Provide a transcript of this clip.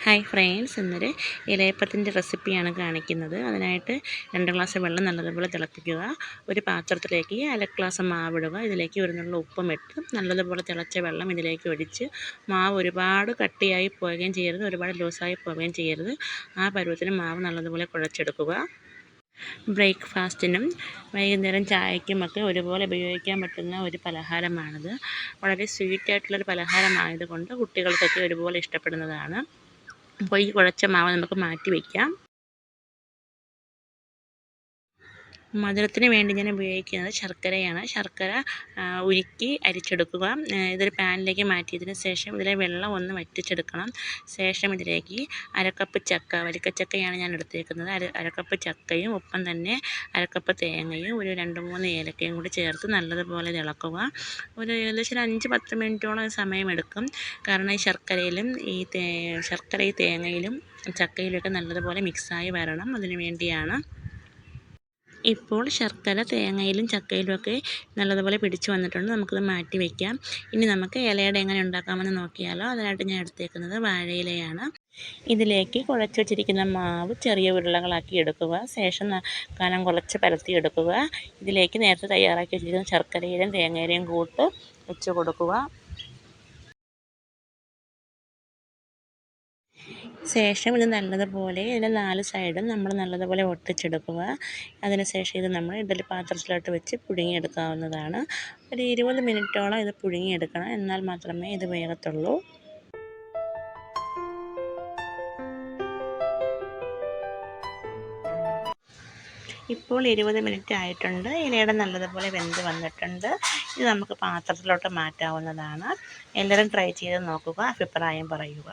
Hi friends, ഇന്നൊരു ഇലയപ്പത്തിൻ്റെ റെസിപ്പിയാണ് കാണിക്കുന്നത്. അതിനായിട്ട് 2 ഗ്ലാസ് വെള്ളം നല്ലതുപോലെ തിളപ്പിക്കുക. ഒരു പാത്രത്തിലേക്ക് 1/2 ഗ്ലാസ് മാവിടുക. ഇതിലേക്ക് ഒരു നുള്ള ഉപ്പും ഇട്ട് നല്ലതുപോലെ തിളച്ച വെള്ളം ഇതിലേക്ക് ഒഴിച്ച്, മാവ് ഒരുപാട് കട്ടിയായി പോവുകയും ചെയ്യരുത്, ഒരുപാട് ലൂസായി പോവുകയും ചെയ്യരുത്. ആ പരുവത്തിന് മാവ് നല്ലതുപോലെ കുഴച്ചെടുക്കുക. ബ്രേക്ക്ഫാസ്റ്റിനും വൈകുന്നേരം ചായക്കുമൊക്കെ ഒരുപോലെ ഉപയോഗിക്കാൻ പറ്റുന്ന ഒരു പലഹാരമാണിത്. വളരെ സ്വീറ്റായിട്ടുള്ളൊരു പലഹാരമായതുകൊണ്ട് കുട്ടികൾക്കൊക്കെ ഒരുപോലെ ഇഷ്ടപ്പെടുന്നതാണ്. അപ്പോൾ ഈ കുഴച്ച മാവ് നമുക്ക് മാറ്റി വയ്ക്കാം. മധുരത്തിന് വേണ്ടി ഞാൻ ഉപയോഗിക്കുന്നത് ശർക്കരയാണ്. ശർക്കര ഉരുക്കി അരിച്ചെടുക്കുക. ഇതൊരു പാനിലേക്ക് മാറ്റിയതിന് ശേഷം ഇതിലെ വെള്ളം ഒന്ന് വറ്റിച്ചെടുക്കണം. ശേഷം ഇതിലേക്ക് 1/2 കപ്പ് ചക്ക, വരിക്കച്ചക്കയാണ് ഞാൻ എടുത്തേക്കുന്നത്. 1/2 കപ്പ് ചക്കയും ഒപ്പം തന്നെ 1/2 കപ്പ് തേങ്ങയും ഒരു 2-3 ഏലക്കയും കൂടി ചേർത്ത് നല്ലതുപോലെ ഇളക്കുക. ഒരു ഏകദേശം 5-10 മിനിറ്റോളം സമയമെടുക്കും. കാരണം ഈ ശർക്കരയിലും ഈ തേങ്ങയിലും ചക്കയിലൊക്കെ നല്ലതുപോലെ മിക്സായി വരണം. അതിനു വേണ്ടിയാണ്. ഇപ്പോൾ ശർക്കര തേങ്ങയിലും ചക്കയിലുമൊക്കെ നല്ലതുപോലെ പിടിച്ചു വന്നിട്ടുണ്ട്. നമുക്കത് മാറ്റി വയ്ക്കാം. ഇനി നമുക്ക് ഇലയുടെ എങ്ങനെ ഉണ്ടാക്കാമെന്ന് നോക്കിയാലോ. അതിനായിട്ട് ഞാൻ എടുത്തേക്കുന്നത് വാഴയിലയാണ്. ഇതിലേക്ക് കുഴച്ച് വച്ചിരിക്കുന്ന മാവ് ചെറിയ ഉരുളകളാക്കി എടുക്കുക. ശേഷം കനം കുറച്ച് പരത്തിയെടുക്കുക. ഇതിലേക്ക് നേരത്തെ തയ്യാറാക്കി വച്ചിരിക്കുന്ന ശർക്കരയിലും തേങ്ങയിലും കൂട്ട് വെച്ച് കൊടുക്കുക. ശേഷം ഇത് നല്ലതുപോലെ ഇതിൻ്റെ 4 സൈഡും നമ്മൾ നല്ലതുപോലെ ഒട്ടിച്ചെടുക്കുക. അതിനുശേഷം ഇത് നമ്മൾ ഇഡ്ഡലി പാത്രത്തിലോട്ട് വെച്ച് പുഴുങ്ങിയെടുക്കാവുന്നതാണ്. ഒരു 20 മിനിറ്റോളം ഇത് പുഴുങ്ങിയെടുക്കണം. എന്നാൽ മാത്രമേ ഇത് വേഗത്തുള്ളൂ. ഇപ്പോൾ 20 മിനിറ്റ് ആയിട്ടുണ്ട്. ഇലയുടെ നല്ലതുപോലെ വെന്ത് വന്നിട്ടുണ്ട്. ഇത് നമുക്ക് പാത്രത്തിലോട്ട് മാറ്റാവുന്നതാണ്. എല്ലാവരും ട്രൈ ചെയ്ത് നോക്കുക, അഭിപ്രായം പറയുക.